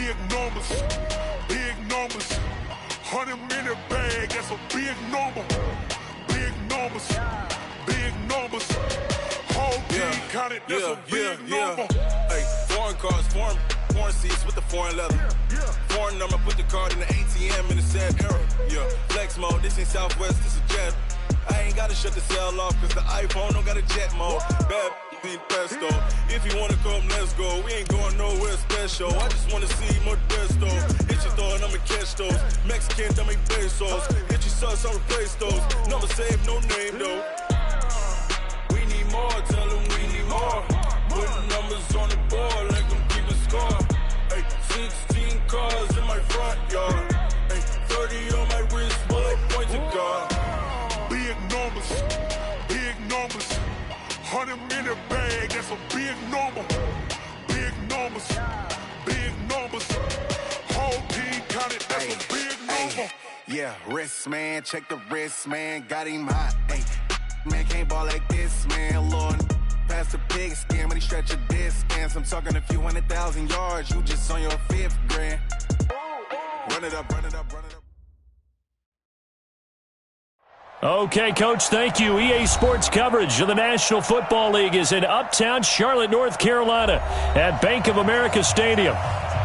Big numbers, big numbers. 100-minute bag, that's a big number. Big numbers, big numbers. Whole team counted, that's a big number. Hey, foreign cars, foreign seats with the foreign leather. Foreign number, put the card in the ATM in the sad era. Yeah, flex mode, this ain't Southwest, this is jet. I ain't gotta shut the cell off, cause the iPhone don't got a jet mode. Bad ain't pesto. If you wanna come, let's go. We ain't going nowhere special. I just wanna see more pesto. Hit your thought, I'ma catch those. Mexican, I make pesos. Hit your sauce, I'll replace those. Number save, no name though. We need more, tell them we need more. Putting numbers on the board like I'm keeping score. Hey, 16 cars in my front yard. Hey, 30 on my wrist, bullet point to God. Big numbers, big numbers. 100-minute bag, that's a big number. Big numbers, big numbers. Whole team counted, that's a big number. Yeah, wrist man, check the wrist man, got him hot. Hey, man can't ball like this, man. Lord, past the pig skin, but he stretch a distance. I'm talking a few 100,000 yards, you just on your 5th grand. Run it up, run it up, run it up. Okay, Coach, thank you. EA Sports coverage of the National Football League is in uptown Charlotte, North Carolina at Bank of America Stadium.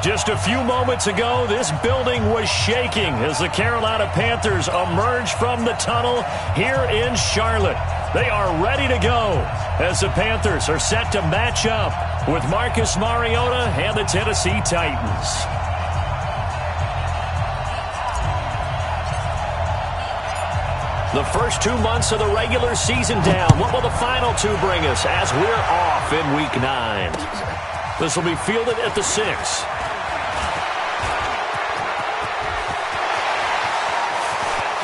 Just a few moments ago, this building was shaking as the Carolina Panthers emerged from the tunnel here in Charlotte. They are ready to go as the Panthers are set to match up with Marcus Mariota and the Tennessee Titans. The first 2 months of the regular season down. What will the final 2 bring us as we're off in Week 9? This will be fielded at the 6.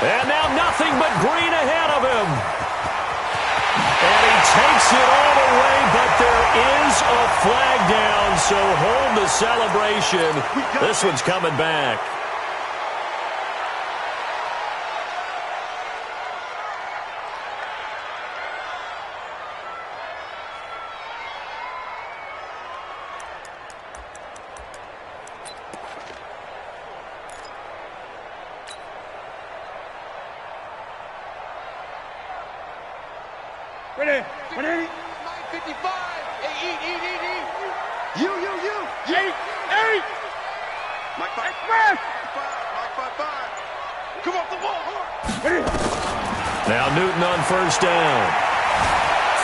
And now nothing but green ahead of him. And he takes it all the way, but there is a flag down, so hold the celebration. This one's coming back. Ready? 180. 955. Hey, eat. You. Eight. Mike 5. Mike 5. Come off the ball. Ready? Now Newton on first down.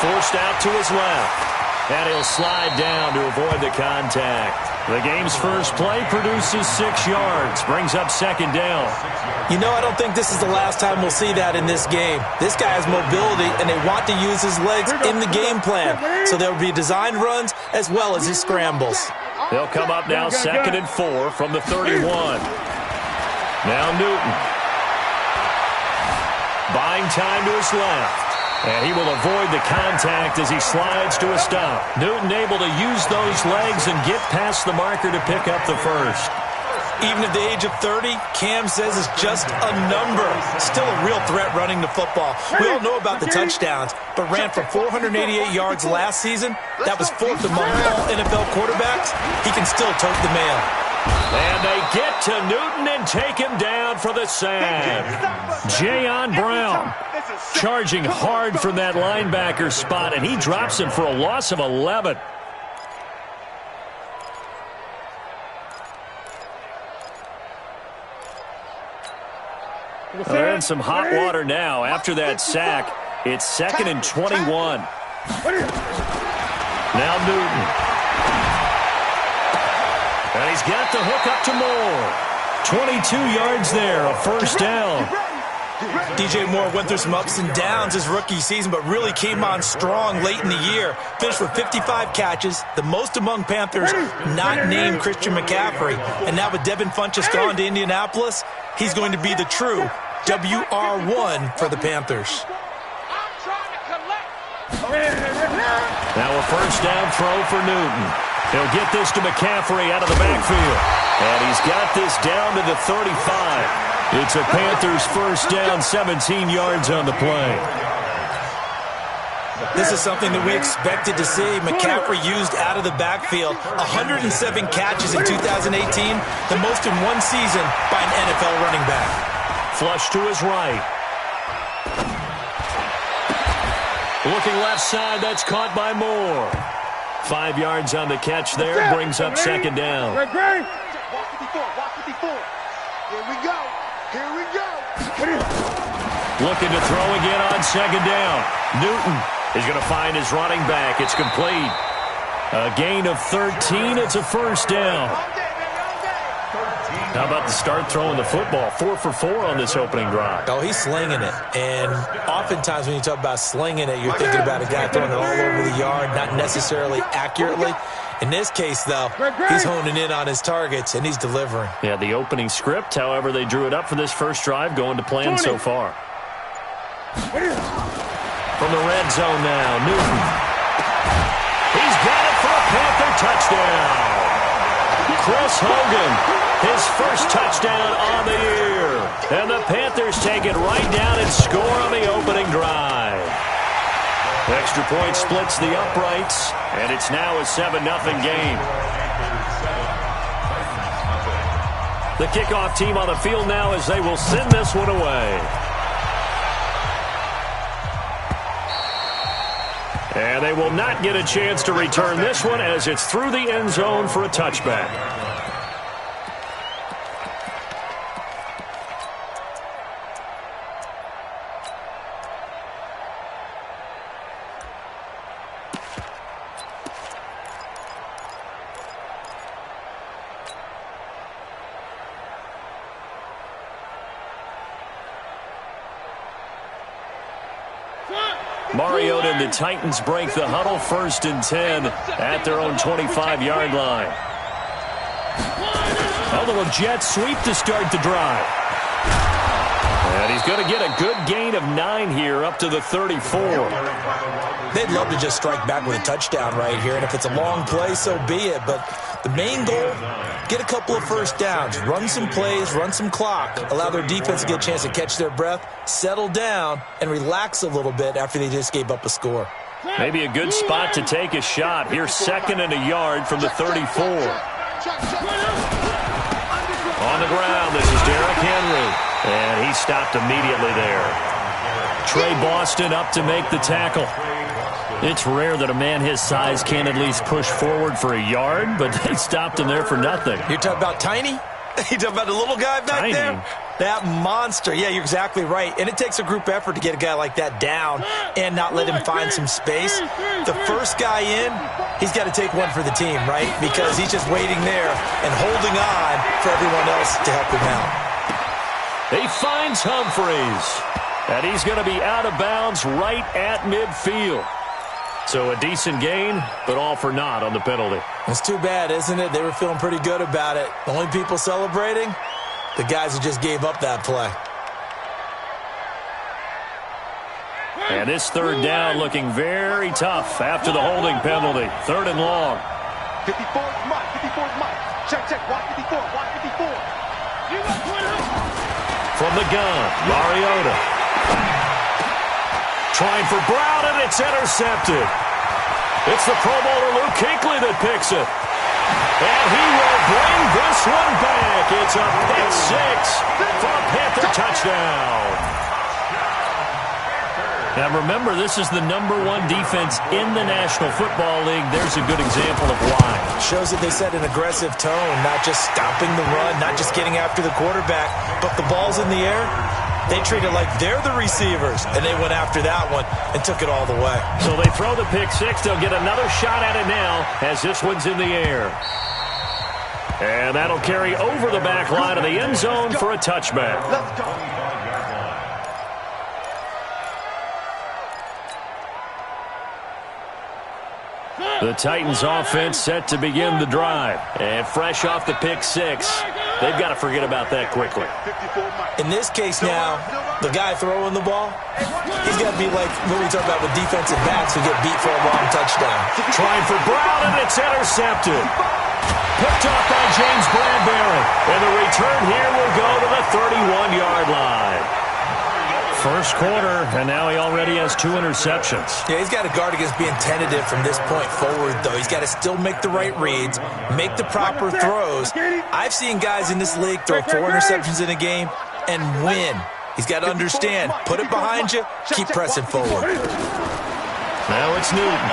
Forced out to his left. And he'll slide down to avoid the contact. The game's first play produces 6 yards. Brings up second down. You know, I don't think this is the last time we'll see that in this game. This guy has mobility, and they want to use his legs in the game plan. So there will be designed runs as well as his scrambles. They'll come up now 2nd and 4 from the 31. Now Newton. Buying time to his left. And he will avoid the contact as he slides to a stop. Newton able to use those legs and get past the marker to pick up the first. Even at the age of 30, Cam says it's just a number. Still a real threat running the football. We all know about the touchdowns, but ran for 488 yards last season. That was 4th among all NFL quarterbacks. He can still tote the mail. And they get to Newton and take him down for the sack. Jayon Brown charging hard from that linebacker spot, and he drops him for a loss of 11. They're in some hot water now. After that sack, it's 2nd and 21. Now Newton. And he's got the hook up to Moore. 22 yards there, a first down. DJ Moore went through some ups and downs his rookie season, but really came on strong late in the year. Finished with 55 catches, the most among Panthers not named Christian McCaffrey. And now with Devin Funchess gone to Indianapolis, he's going to be the true WR1 for the Panthers. Now a first down throw for Newton. He'll get this to McCaffrey out of the backfield. And he's got this down to the 35. It's a Panthers first down, 17 yards on the play. This is something that we expected to see. McCaffrey used out of the backfield. 107 catches in 2018, the most in one season by an NFL running back. Flush to his right. Looking left side, that's caught by Moore. 5 yards on the catch there, brings up second down. Walk 54, walk 54. Here we go, here we go. Looking to throw again on second down. Newton is going to find his running back. It's complete. A gain of 13. It's a first down. How about the start throwing the football? 4 for 4 on this opening drive. Oh, he's slinging it. And oftentimes when you talk about slinging it, you're thinking about a guy throwing it all over the yard, not necessarily accurately. In this case, though, he's honing in on his targets, and he's delivering. Yeah, the opening script, however, they drew it up for this first drive, going to plan so far. From the red zone now, Newton. He's got it for a Panther touchdown. Chris Hogan, his first touchdown on the year. And the Panthers take it right down and score on the opening drive. Extra point splits the uprights, and it's now a 7-0 game. The kickoff team on the field now as they will send this one away. And they will not get a chance to return this one as it's through the end zone for a touchback. Mariota and the Titans break the huddle, 1st and 10 at their own 25-yard line. A little jet sweep to start the drive. And he's going to get a good gain of 9 here up to the 34. They'd love to just strike back with a touchdown right here, and if it's a long play, so be it. But the main goal, get a couple of first downs, run some plays, run some clock, allow their defense to get a chance to catch their breath, settle down, and relax a little bit after they just gave up a score. Maybe a good spot to take a shot. Here's 2nd and a yard from the 34. On the ground, this is Derrick Henry. And he stopped immediately there. Trey Boston up to make the tackle. It's rare that a man his size can at least push forward for a yard, but they stopped him there for nothing. You're talking about Tiny? You talking about the little guy back there? That monster. Yeah, you're exactly right. And it takes a group effort to get a guy like that down and not let him find some space. The first guy in, he's got to take one for the team, right? Because he's just waiting there and holding on for everyone else to help him out. He finds Humphreys, and he's going to be out of bounds right at midfield. So a decent gain, but all for naught on the penalty. It's too bad, isn't it? They were feeling pretty good about it. The only people celebrating, the guys who just gave up that play. And this 3rd down looking very tough after the holding penalty. 3rd and long. 54 is Mike, 54 is Mike. Check, check, watch 54, watch 54. From the gun, Mariota. Trying for Brown, and it's intercepted. It's the Pro Bowler Luke Kuechly that picks it. And he will bring this one back. It's a pick 6 for a Panther touchdown. Now remember, this is the #1 defense in the National Football League. There's a good example of why. Shows that they set an aggressive tone, not just stopping the run, not just getting after the quarterback, but the ball's in the air. They treat it like they're the receivers, and they went after that one and took it all the way. So they throw the pick 6. They'll get another shot at it now as this one's in the air. And that'll carry over the back line of the end zone for a touchback. Let's go. The Titans offense set to begin the drive. And fresh off the pick 6, they've got to forget about that quickly. In this case now, the guy throwing the ball, he's got to be like what we talk about with defensive backs who get beat for a long touchdown. Trying for Brown, and it's intercepted. Picked off by James Bradbury. And the return here will go to the 31-yard line. First quarter, and now he already has 2 interceptions. Yeah, he's got to guard against being tentative from this point forward, though. He's got to still make the right reads, make the proper throws. I've seen guys in this league throw 4 interceptions in a game and win. He's got to understand, put it behind you, keep pressing forward. Now it's Newton.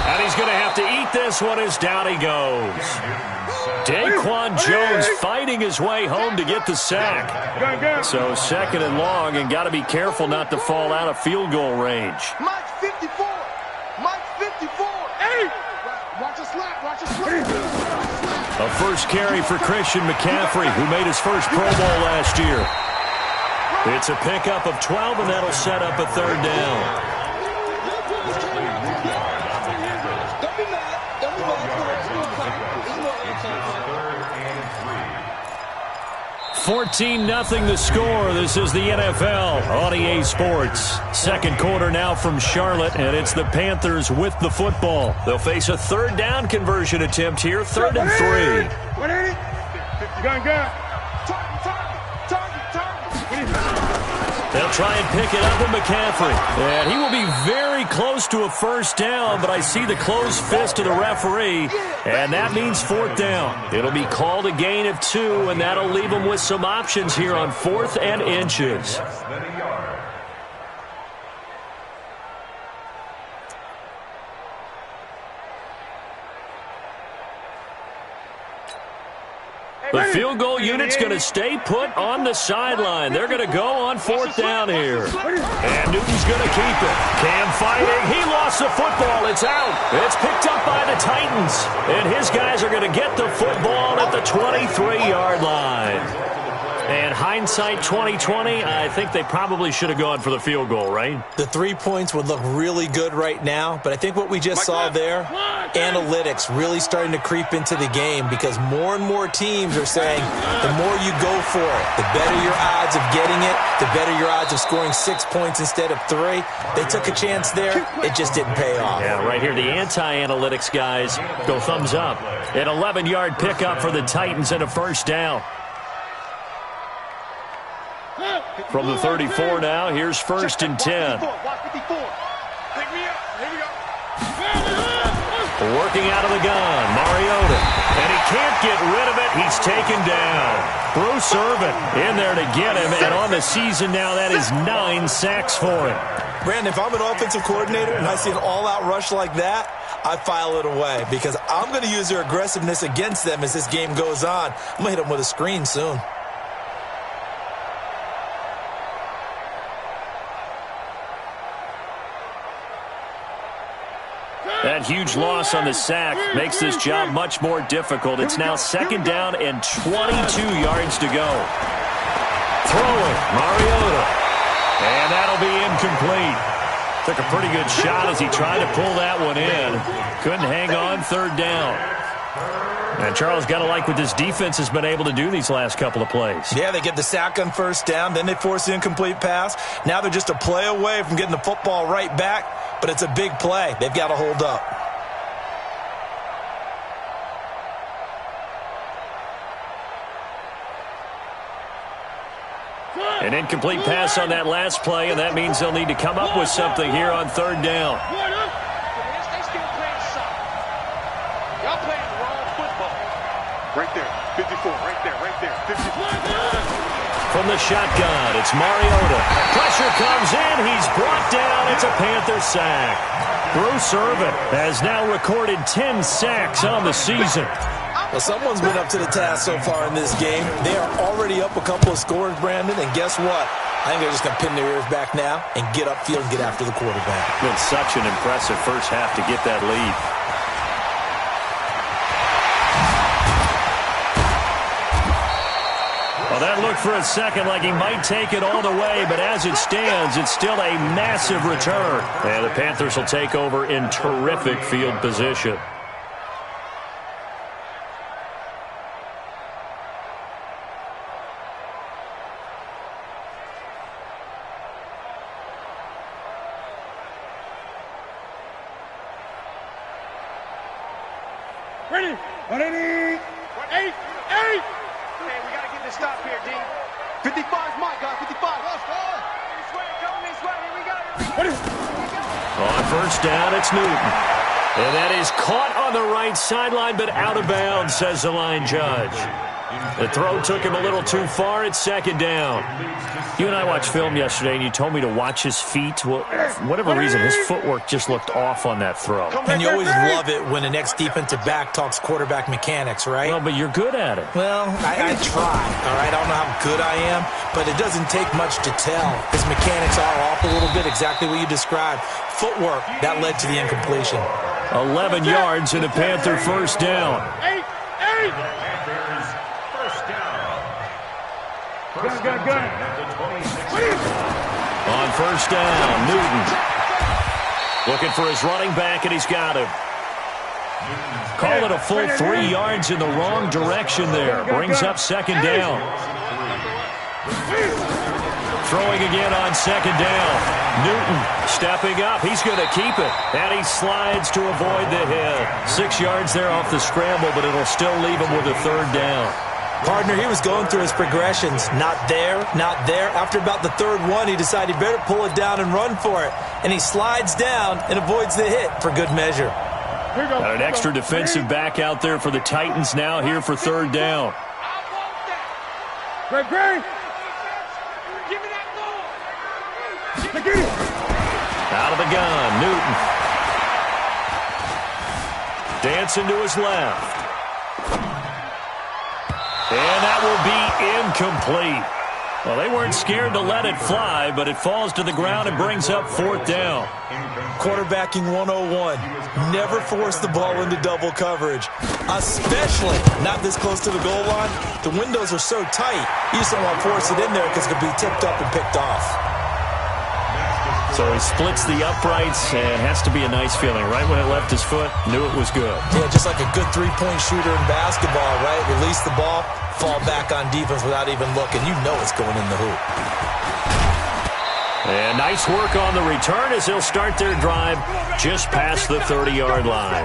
And he's going to have to eat this one as down he goes. Daquan Jones fighting his way home to get the sack. So 2nd and long, and got to be careful not to fall out of field goal range. Mike 54. Mike 54. Hey! Watch a slap. Watch a slap. A first carry for Christian McCaffrey, who made his first Pro Bowl last year. It's a pickup of 12, and that'll set up a 3rd down. 14-0 the score. This is the NFL on EA Sports. Second quarter now from Charlotte, and it's the Panthers with the football. They'll face a 3rd down conversion attempt here, 3rd and 3. They'll try and pick it up with McCaffrey. And he will be very close to a 1st down, but I see the closed fist of the referee, and that means 4th down. It'll be called a gain of 2, and that'll leave them with some options here on 4th and inches. The field goal unit's going to stay put on the sideline. They're going to go on 4th down here. And Newton's going to keep it. Cam fighting. He lost the football. It's out. It's picked up by the Titans. And his guys are going to get the football at the 23-yard line. And hindsight 2020, I think they probably should have gone for the field goal, right? The 3 points would look really good right now, but I think what we just saw there, analytics really starting to creep into the game, because more and more teams are saying the more you go for it, the better your odds of getting it, the better your odds of scoring 6 points instead of 3. They took a chance there. It just didn't pay off. Yeah, right here, the anti-analytics guys go thumbs up. An 11-yard pickup for the Titans and a 1st down. From the 34 now, here's 1st and 10. Working out of the gun, Mariota. And he can't get rid of it. He's taken down. Bruce Irvin in there to get him. And on the season now, that is 9 sacks for him. Brandon, if I'm an offensive coordinator and I see an all-out rush like that, I file it away, because I'm going to use their aggressiveness against them as this game goes on. I'm going to hit them with a screen soon. That huge loss on the sack makes this job much more difficult. It's now 2nd down and 22 yards to go. Throwing, Mariota. And that'll be incomplete. Took a pretty good shot as he tried to pull that one in. Couldn't hang on, 3rd down. And Charles, got to like what this defense has been able to do these last couple of plays. Yeah, they get the sack on 1st down, then they force the incomplete pass. Now they're just a play away from getting the football right back, but it's a big play. They've got to hold up. An incomplete pass on that last play, and that means they'll need to come up with something here on 3rd down. Right there, 54, right there, 54. From the shotgun, it's Mariota. Pressure comes in, he's brought down, it's a Panther sack. Bruce Irvin has now recorded 10 sacks on the season. Well, someone's been up to the task so far in this game. They are already up a couple of scores, Brandon, and guess what? I think they're just going to pin their ears back now and get upfield and get after the quarterback. Been such an impressive first half to get that lead. Well, that looked for a second like he might take it all the way, but as it stands, it's still a massive return. And the Panthers will take over in terrific field position. Ready? 180. 180. 8. Man, we got to get this stop here, D. 55's Mike, guys. 55. On first down, it's Newton. And that is caught on the right sideline, but out of bounds, says the line judge. The throw took him a little too far. It's second down. You and I watched film yesterday, and you told me to watch his feet. Well, for whatever reason, his footwork just looked off on that throw. And you always love it when the next defensive back talks quarterback mechanics, right? Well, but you're good at it. Well, I try, all right? I don't know how good I am, but it doesn't take much to tell. His mechanics are off a little bit, exactly what you described. Footwork, that led to the incompletion. 11 yards and a Panther first down. On first down, Newton. Looking for his running back, and he's got him. Call it a full 3 yards in the wrong direction there. Brings up second down. Throwing again on second down. Newton stepping up. He's going to keep it. And he slides to avoid the hit. 6 yards there off the scramble, but it'll still leave him with a third down. Partner, he was going through his progressions. Not there, not there. After about the third one, he decided he better pull it down and run for it. And he slides down and avoids the hit for good measure. Got an extra defensive back out there for the Titans now here for third down. Out of the gun, Newton. Dancing to his left. And that will be incomplete. Well, they weren't scared to let it fly, but it falls to the ground and brings up fourth down. Quarterbacking 101. Never force the ball into double coverage, especially not this close to the goal line. The windows are so tight, you just don't want to force it in there because it could be tipped up and picked off. So he splits the uprights, and has to be a nice feeling. Right when it left his foot, knew it was good. Yeah, just like a good three-point shooter in basketball, right? Release the ball, fall back on defense without even looking. You know it's going in the hoop. And nice work on the return as they'll start their drive just past the 30-yard line.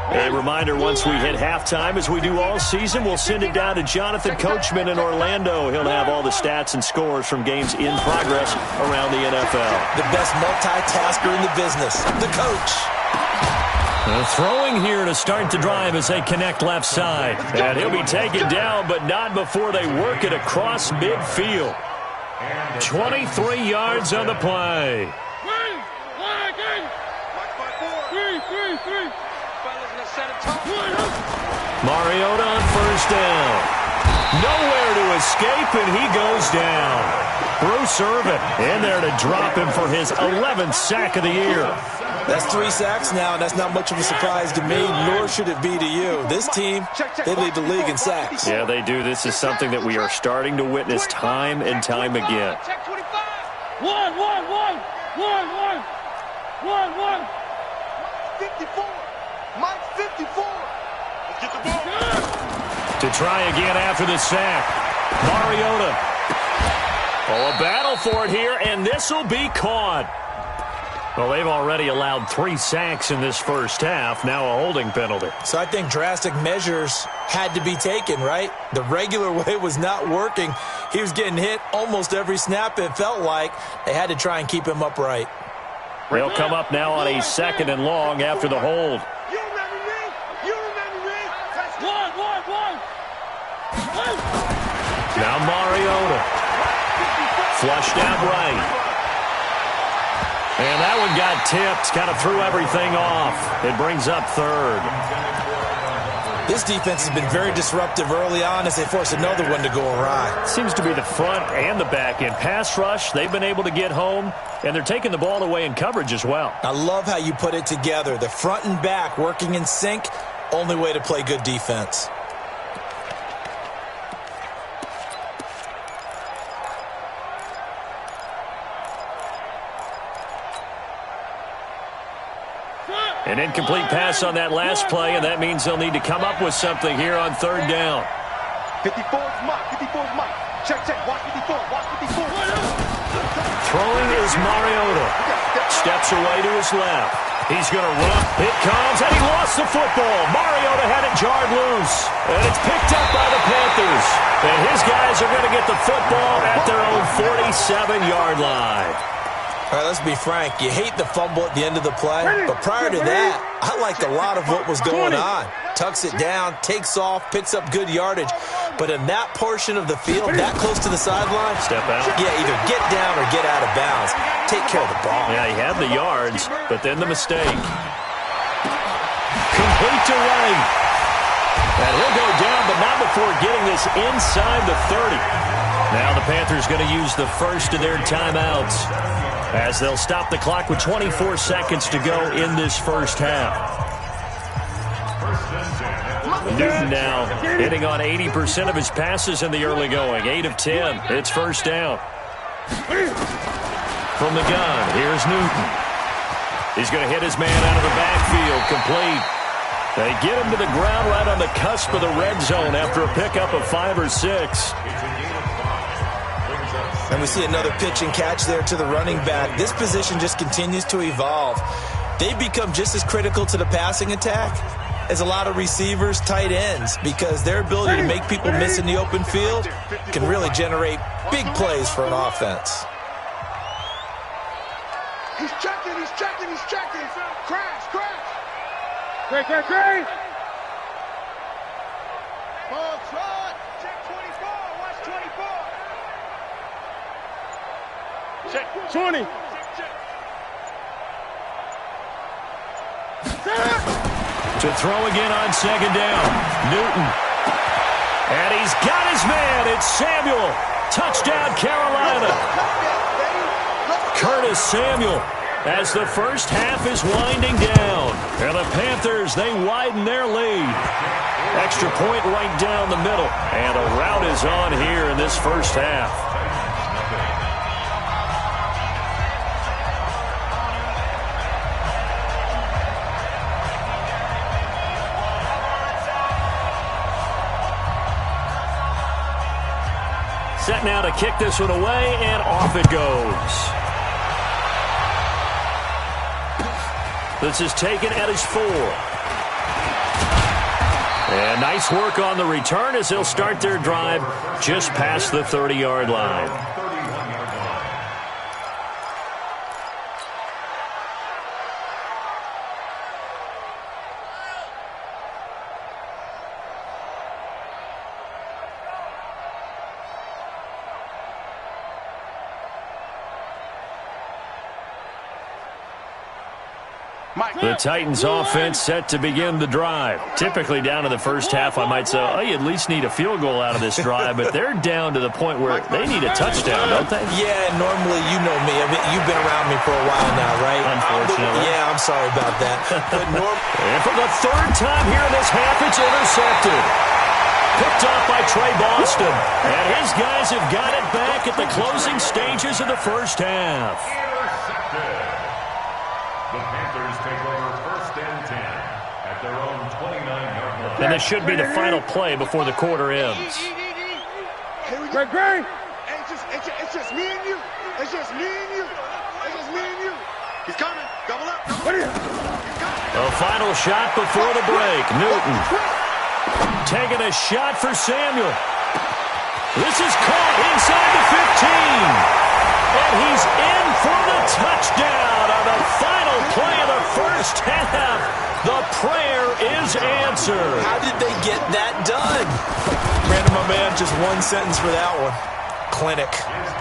A reminder, once we hit halftime, as we do all season, we'll send it down to Jonathan Coachman in Orlando. He'll have all the stats and scores from games in progress around the NFL. The best multitasker in the business, the coach. Throwing here to start the drive as they connect left side. And he'll be taken down, but not before they work it across midfield. 23 yards on the play. Mariota on first down. Nowhere to escape, and he goes down. Bruce Irvin in there to drop him for his 11th sack of the year. That's 3 sacks now, and that's not much of a surprise to me, nor should it be to you. This team, they lead the league in sacks. Yeah, they do. This is something that we are starting to witness time and time again. Check 25. One. 54. Mike 54. Let's get the ball. To try again after the sack. Mariota. Oh, a battle for it here, and this will be caught. Well, they've already allowed 3 sacks in this first half. Now a holding penalty. So I think drastic measures had to be taken, right? The regular way was not working. He was getting hit almost every snap, it felt like. They had to try and keep him upright. They'll come up now on a second and long after the hold. You remember me? Now Mariota. Flushed out right. And that one got tipped, kind of threw everything off. It brings up third. This defense has been very disruptive early on as they force another one to go awry. Seems to be the front and the back end. Pass rush, they've been able to get home, and they're taking the ball away in coverage as well. I love how you put it together. The front and back working in sync, only way to play good defense. An incomplete pass on that last play, and that means they'll need to come up with something here on third down. 54's Mike. Check. Watch 54. Throwing is Mariota. Steps away to his left. He's going to run. It comes, and he lost the football. Mariota had it jarred loose, and it's picked up by the Panthers. And his guys are going to get the football at their own 47-yard line. All right, let's be frank. You hate the fumble at the end of the play, but prior to that, I liked a lot of what was going on. Tucks it down, takes off, picks up good yardage. But in that portion of the field, that close to the sideline, step out. Yeah, either get down or get out of bounds. Take care of the ball. Yeah, he had the yards, but then the mistake. Complete to Wright. And he'll go down, but not before getting this inside the 30. Now the Panthers going to use the first of their timeouts, as they'll stop the clock with 24 seconds to go in this first half. Newton now hitting on 80% of his passes in the early going. 8 of 10. It's first down. From the gun, here's Newton. He's going to hit his man out of the backfield. Complete. They get him to the ground right on the cusp of the red zone after a pickup of 5 or 6. And we see another pitch and catch there to the running back. This position just continues to evolve. They become just as critical to the passing attack as a lot of receivers, tight ends, because their ability to make people miss in the open field can really generate big plays for an offense. He's checking. Crash. Great. Ball trot. Check 24. Watch 24. Check 20. To throw again on second down. Newton. And he's got his man. It's Samuel. Touchdown, Carolina. Curtis Samuel, as the first half is winding down. And the Panthers, they widen their lead. Extra point right down the middle. And a rout is on here in this first half. Set now to kick this one away, and off it goes. This is taken at his 4. And nice work on the return as they'll start their drive just past the 30-yard line. The Titans offense set to begin the drive. Typically down to the first half, I might say, oh, you at least need a field goal out of this drive, but they're down to the point where they need a touchdown, don't they? Yeah, normally, you know me. I mean, you've been around me for a while now, right? Unfortunately. Yeah, I'm sorry about that. But and for the third time here in this half, it's intercepted. Picked off by Trey Boston. And his guys have got it back at the closing stages of the first half. The Panthers take over first and 10 at their own 29-yard line. And this should be the final play before the quarter ends. Great. It's just me and you. He's coming. Double up. A final shot before the break. Newton taking a shot for Samuel. This is caught inside the 15. And he's in for the touchdown on the final play of the first half. The prayer is answered. How did they get that done? Brandon, my man, just one sentence for that one. Clinic.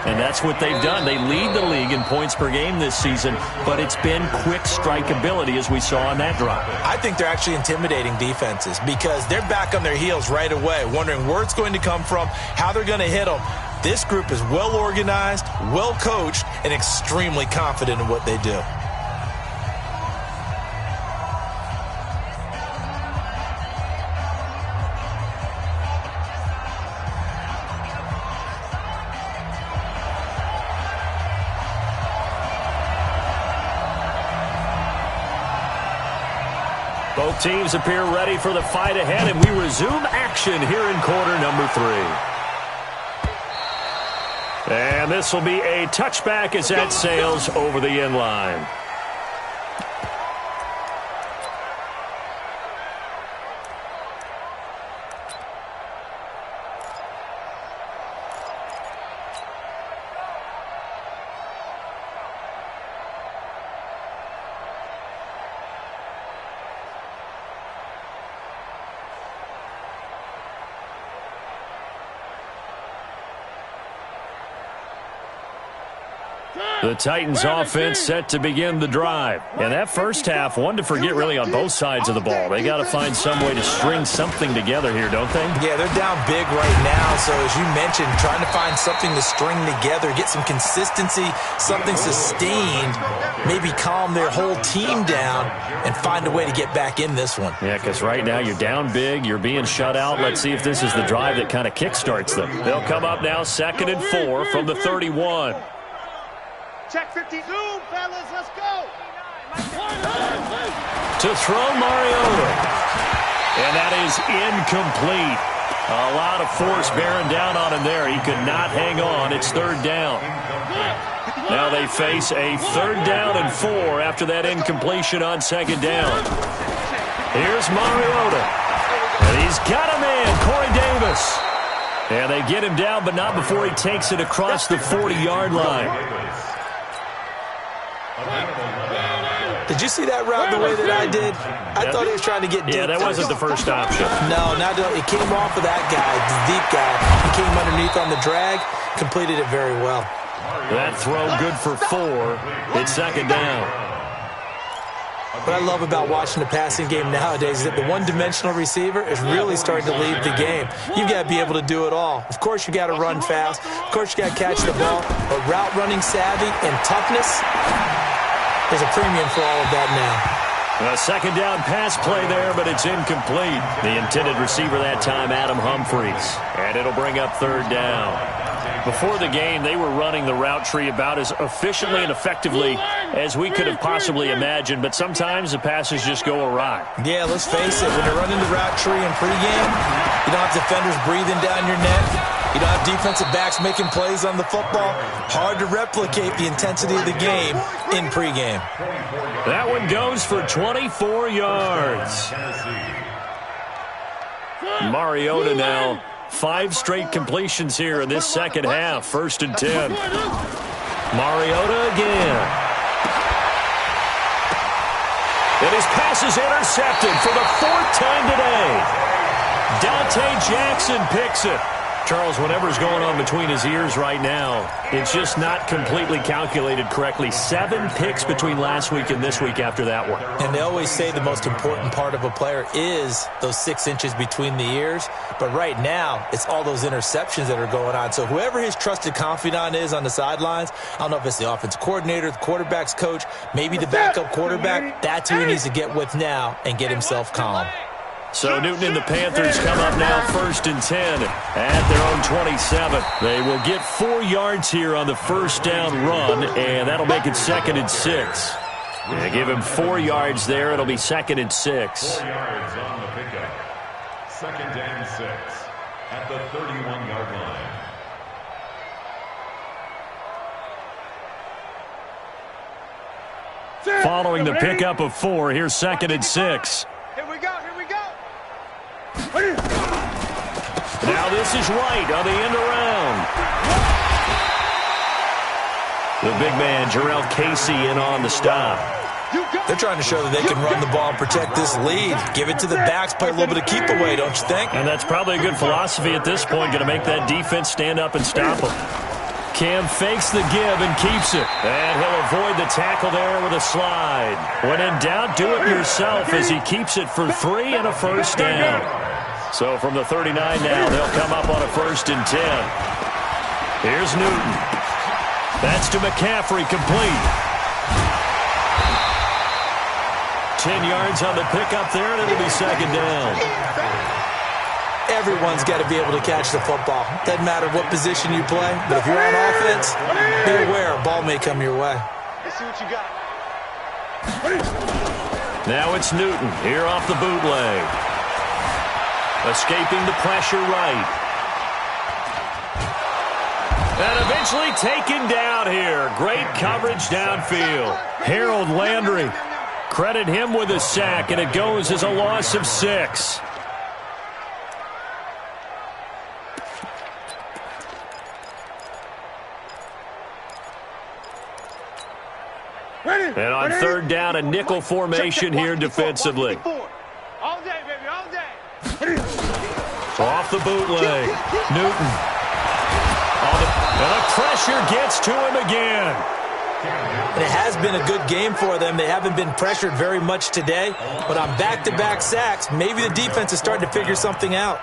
And that's what they've done. They lead the league in points per game this season, but it's been quick strikeability as we saw on that drive. I think they're actually intimidating defenses because they're back on their heels right away, wondering where it's going to come from, how they're going to hit them. This group is well organized, well coached, and extremely confident in what they do. Both teams appear ready for the fight ahead, and we resume action here in quarter number 3. And this will be a touchback as that sails over the end line. The Titans offense set to begin the drive. And that first half, one to forget really on both sides of the ball. They got to find some way to string something together here, don't they? Yeah, they're down big right now. So as you mentioned, trying to find something to string together, get some consistency, something sustained, maybe calm their whole team down and find a way to get back in this one. Yeah, because right now you're down big, you're being shut out. Let's see if this is the drive that kind of kickstarts them. They'll come up now 2nd and 4 from the 31. Check 50. Zoom, fellas, let's go. To throw Mariota. And that is incomplete. A lot of force bearing down on him there. He could not hang on. It's 3rd down. Now they face a 3rd down and 4 after that incompletion on 2nd down. Here's Mariota. And he's got a man, Corey Davis. And they get him down, but not before he takes it across the 40-yard line. Did you see that route the way that I did? I thought he was trying to get deep. Yeah, that wasn't the first option. No, it came off of that guy, the deep guy. He came underneath on the drag, completed it very well. That throw good for 4. It's 2nd down. What I love about watching the passing game nowadays is that the one-dimensional receiver is really starting to lead the game. You've got to be able to do it all. Of course, you got to run fast. Of course, you got to catch the ball. But route running savvy and toughness, there's a premium for all of that now. A 2nd down pass play there, but it's incomplete. The intended receiver that time, Adam Humphries. And it'll bring up 3rd down. Before the game, they were running the route tree about as efficiently and effectively as we could have possibly imagined, but sometimes the passes just go awry. Yeah, let's face it, when you're running the route tree in pregame, you don't have defenders breathing down your neck. You don't have defensive backs making plays on the football. Hard to replicate the intensity of the game in pregame. That one goes for 24 yards. Mariota now. 5 straight completions here in this second half. 1st and 10. Mariota again. And his pass is intercepted for the 4th time today. Dante Jackson picks it. Charles, whatever's going on between his ears right now, it's just not completely calculated correctly. 7 picks between last week and this week after that one. And they always say the most important part of a player is those 6 inches between the ears. But right now, it's all those interceptions that are going on. So whoever his trusted confidant is on the sidelines, I don't know if it's the offensive coordinator, the quarterback's coach, maybe the backup quarterback, that's who he needs to get with now and get himself calm. So Newton and the Panthers come up now 1st and 10 at their own 27. They will get 4 yards here on the 1st down run, and that'll make it 2nd and 6. They give him 4 yards there. It'll be 2nd and 6. 4 yards on the pickup. 2nd and 6 at the 31-yard line. Following the pickup of 4, here's 2nd and 6. Here we go, here we go. Now this is Wright on the end around. The big man, Jarrell Casey, in on the stop. They're trying to show that they can run the ball and protect this lead. Give it to the backs, play a little bit of keep away, don't you think? And that's probably a good philosophy at this point, going to make that defense stand up and stop them. Cam fakes the give and keeps it. And he'll avoid the tackle there with a slide. When in doubt, do it yourself as he keeps it for 3 and a 1st down. So from the 39 now, they'll come up on a 1st and 10. Here's Newton. That's to McCaffrey, complete. 10 yards on the pickup there, and it'll be 2nd down. Everyone's got to be able to catch the football. Doesn't matter what position you play, but if you're on offense, be aware a ball may come your way. Let's see what you got. Now it's Newton here off the bootleg. Escaping the pressure right. And eventually taken down here. Great coverage downfield. Harold Landry. Credit him with a sack, and it goes as a loss of 6. And on 3rd down, a nickel formation here defensively. All day, baby, all day. Off the bootleg. Newton. And the pressure gets to him again. And it has been a good game for them. They haven't been pressured very much today, but on back-to-back sacks, maybe the defense is starting to figure something out.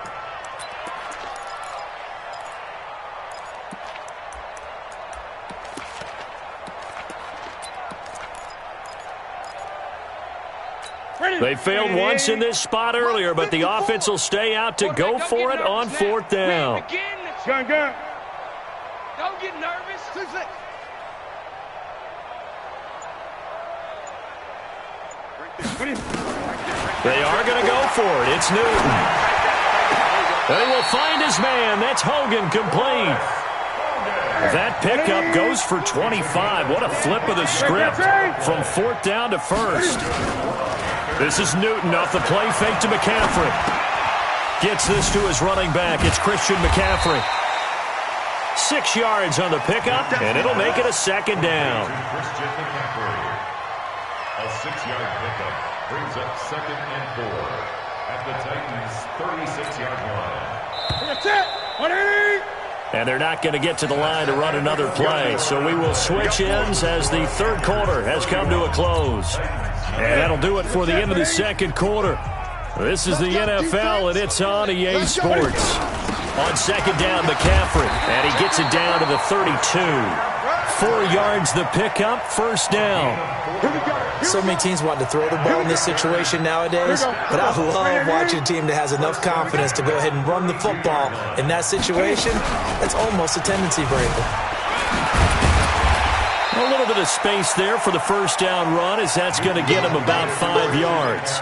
They failed once in this spot earlier, but the offense will stay out to go for it on fourth down. Gun. Don't get nervous. They are going to go for it. It's Newton. They will find his man. That's Hogan, complete. That pickup goes for 25. What a flip of the script from fourth down to first. This is Newton off the play fake to McCaffrey. Gets this to his running back. It's Christian McCaffrey. 6 yards on the pickup, and it'll make it a second down. Christian McCaffrey. A 6-yard pickup brings up 2nd and 4 at the Titans' 36-yard line. That's it. 180. And they're not going to get to the line to run another play. So we will switch ends as the third quarter has come to a close. And that'll do it for the end of the second quarter. This is the NFL, and it's on EA Sports. On second down, McCaffrey, and he gets it down to the 32. 4 yards the pickup, first down. So many teams want to throw the ball in this situation nowadays, but I love watching a team that has enough confidence to go ahead and run the football. In that situation, that's almost a tendency breaker. A little bit of space there for the first down run, as that's going to get him about 5 yards.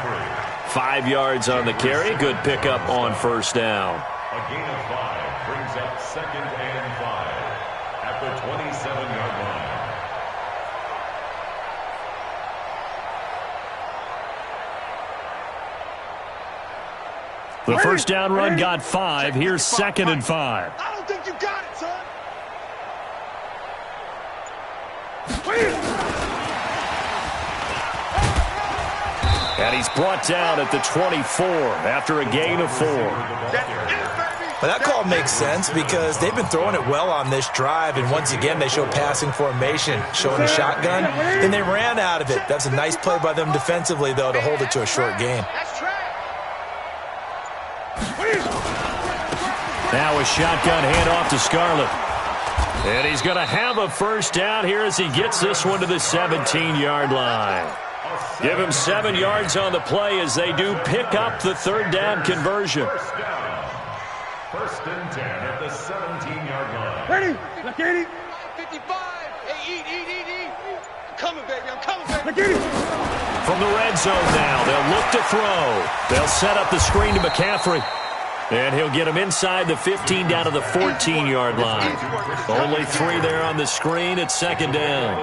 5 yards on the carry. Good pickup on first down. A gain of 5 brings up 2nd and 5 at the 27-yard line. The first down run got 5. Here's 2nd and 5. I don't think you got it, son. And he's brought down at the 24 after a gain of 4. But that call makes sense because they've been throwing it well on this drive, and once again they show passing formation, showing a shotgun, and they ran out of it. That's a nice play by them defensively, though, to hold it to a short gain. Now a shotgun handoff to Scarlett. And he's going to have a first down here as he gets this one to the 17-yard line. Give him 7 yards on the play as they do pick up the third down conversion. First and 10 at the 17-yard line. Ready? Look at it. 55. Hey, eat. I'm coming, baby. Look at it. From the red zone now, they'll look to throw. They'll set up the screen to McCaffrey. And he'll get him inside the 15 down to the 14-yard line. Only 3 there on the screen at second down.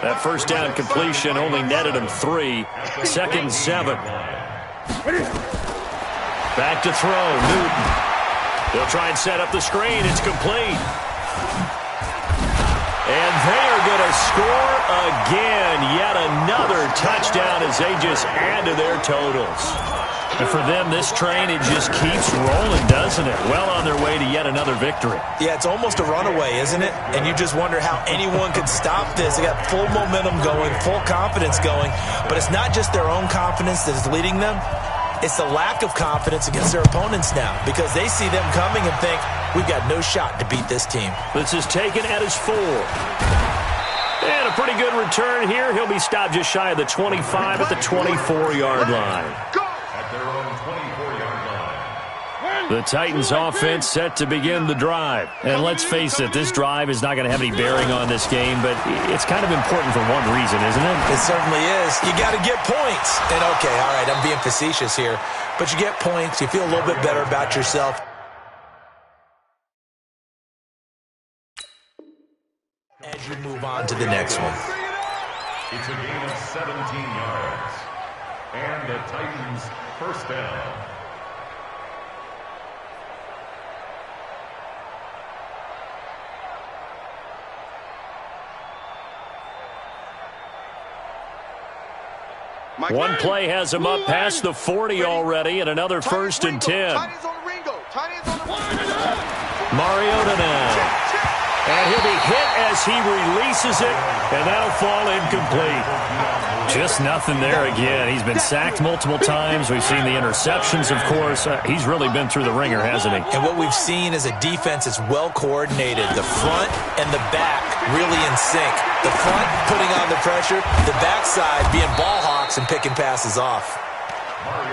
That first down completion only netted him 3. 2nd and 7. Back to throw, Newton. They'll try and set up the screen. It's complete. And they are going to score again. Yet another touchdown as they just add to their totals. And for them, this train, it just keeps rolling, doesn't it? Well on their way to yet another victory. Yeah, it's almost a runaway, isn't it? And you just wonder how anyone could stop this. They got full momentum going, full confidence going. But it's not just their own confidence that is leading them. It's the lack of confidence against their opponents now because they see them coming and think, we've got no shot to beat this team. This is taken at his 4. And a pretty good return here. He'll be stopped just shy of the 25 at the 24-yard line. The Titans offense set to begin the drive. And let's face it, this drive is not going to have any bearing on this game, but it's kind of important for one reason, isn't it? It certainly is. You got to get points. And okay, all right, I'm being facetious here, but you get points, you feel a little bit better about yourself. As you move on to the next one. It's a gain of 17 yards. And the Titans first down. One play has him up past the 40 already, and another 1st and 10. Mariota now. And he'll be hit as he releases it, and that'll fall incomplete. Just nothing there again. He's been sacked multiple times. We've seen the interceptions, of course. He's really been through the ringer, hasn't he? And what we've seen is a defense that's well coordinated. The front and the back really in sync. The front putting on the pressure, the backside being ball hawks and picking passes off.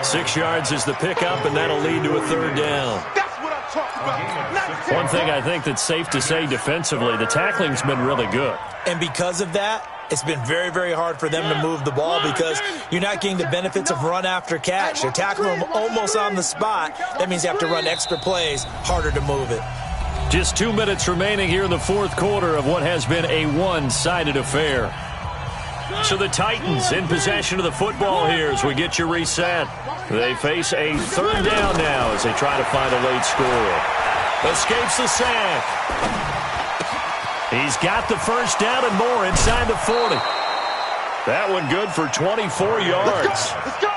6 yards is the pickup, and that'll lead to a third down. That's what I'm talking about. One thing I think that's safe to say defensively, the tackling's been really good. And because of that, it's been very, very hard for them to move the ball because you're not getting the benefits of run after catch. They're tackling them almost on the spot. That means you have to run extra plays, harder to move it. Just 2 minutes remaining here in the fourth quarter of what has been a one-sided affair. So the Titans in possession of the football here as we get you reset. They face a third down now as they try to find a late score. Escapes the sack. He's got the first down and more inside the 40. That one good for 24 yards. Let's go.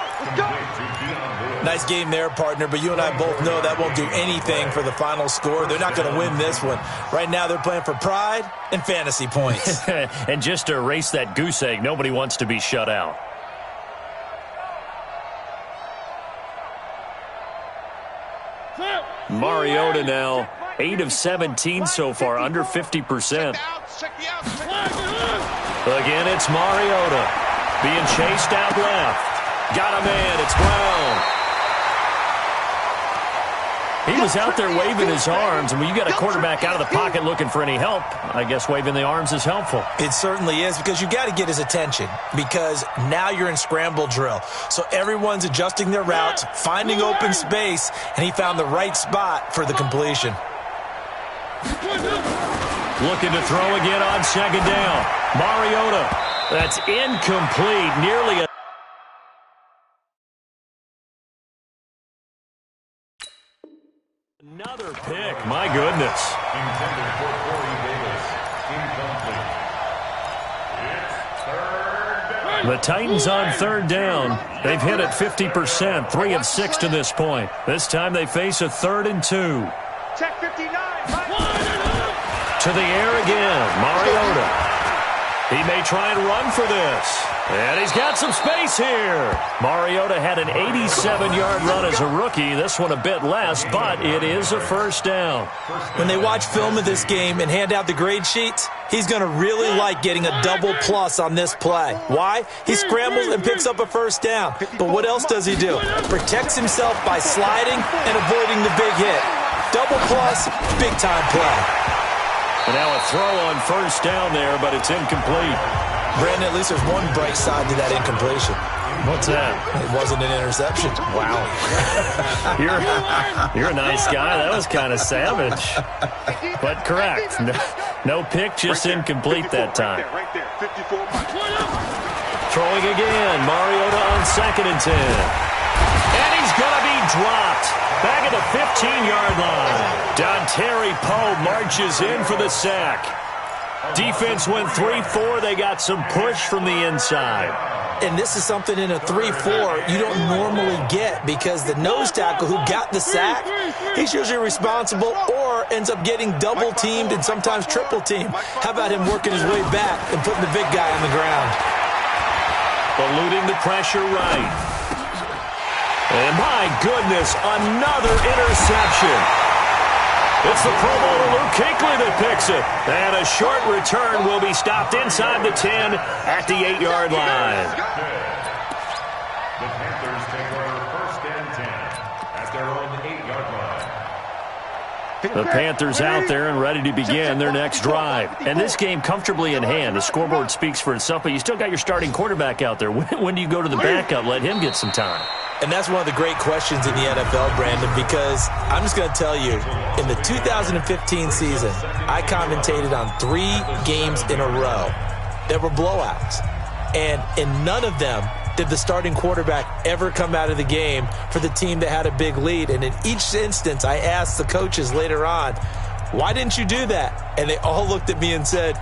Nice game there, partner, but you and I both know that won't do anything for the final score. They're not going to win this one. Right now they're playing for pride and fantasy points. And just to erase that goose egg, nobody wants to be shut out. Mariota now 8 of 17 so far, under 50%. Again, it's Mariota being chased out left. Got a man, it's Brown. He was out there waving his arms, and when you got a quarterback out of the pocket looking for any help, I guess waving the arms is helpful. It certainly is, because you got to get his attention, because now you're in scramble drill. So everyone's adjusting their routes, finding open space, and he found the right spot for the completion. Looking to throw again on second down. Mariota, that's incomplete, nearly a another pick, my goodness. Intended for Corey Davis. Incomplete. It's third down. The Titans on third down. They've hit it 50%, 3 of 6 to this point. This time they face a 3rd and 2. Check 59. To the air again, Mariota. He may try and run for this. And he's got some space here. Mariota had an 87-yard run as a rookie. This one a bit less, but it is a first down. When they watch film of this game and hand out the grade sheets, he's going to really like getting a double plus on this play. Why? He scrambles and picks up a first down. But what else does he do? Protects himself by sliding and avoiding the big hit. Double plus, big-time play. And now a throw on first down there, but it's incomplete. Brandon, at least there's one bright side to that incompletion. What's that? It wasn't an interception. Wow. You're a nice guy. That was kind of savage. But correct. No pick, just incomplete that time. Right there. 54 miles. Throwing again. Mariota on 2nd and 10. And he's going to be dropped. Back at the 15-yard line. Dontari Poe marches in for the sack. Defense went 3-4. They got some push from the inside. And this is something in a 3-4 you don't normally get, because the nose tackle who got the sack, he's usually responsible or ends up getting double-teamed and sometimes triple-teamed. How about him working his way back and putting the big guy on the ground? Eluding the pressure right. And my goodness, another interception. It's the Pro Bowler Luke Kuechly that picks it. And a short return will be stopped inside the 10 at the 8-yard line. The Panthers take over 1st and 10 at their own 8-yard line. The Panthers out there and ready to begin their next drive. And this game comfortably in hand. The scoreboard speaks for itself, but you still got your starting quarterback out there. When do you go to the backup? Let him get some time. And that's one of the great questions in the NFL, Brandon, because I'm just going to tell you, in the 2015 season, I commentated on 3 games in a row that were blowouts. And in none of them did the starting quarterback ever come out of the game for the team that had a big lead. And in each instance, I asked the coaches later on, why didn't you do that? And they all looked at me and said,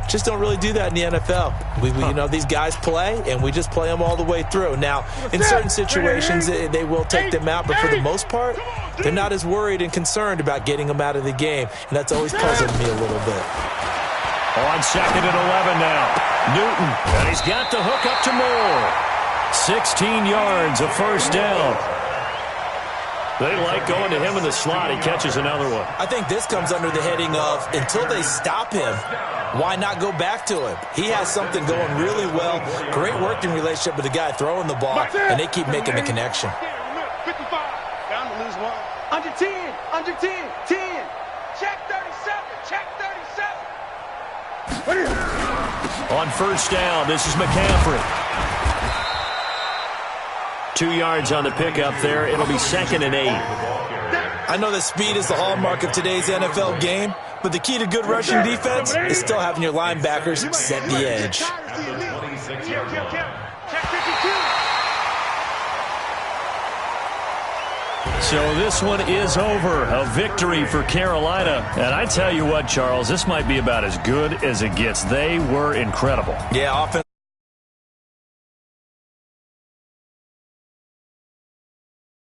Just don't really do that in the NFL. These guys play, and we just play them all the way through. Now, in certain situations, they will take them out, but for the most part, they're not as worried and concerned about getting them out of the game, and that's always puzzled me a little bit. On 2nd and 11 now. Newton, and he's got the hook up to Moore. 16 yards, a first down. They like going to him in the slot. He catches another one. I think this comes under the heading of, until they stop him, why not go back to him? He has something going really well. Great working relationship with the guy throwing the ball, and they keep making the connection. 55. Bound to lose one. Under 10. Under 10. 10. Check 37. Check 37. On first down, this is McCaffrey. 2 yards on the pickup there. It'll be 2nd and 8. I know that speed is the hallmark of today's NFL game, but the key to good rushing defense is still having your linebackers set the edge. So this one is over. A victory for Carolina. And I tell you what, Charles, this might be about as good as it gets. They were incredible. Yeah, offense.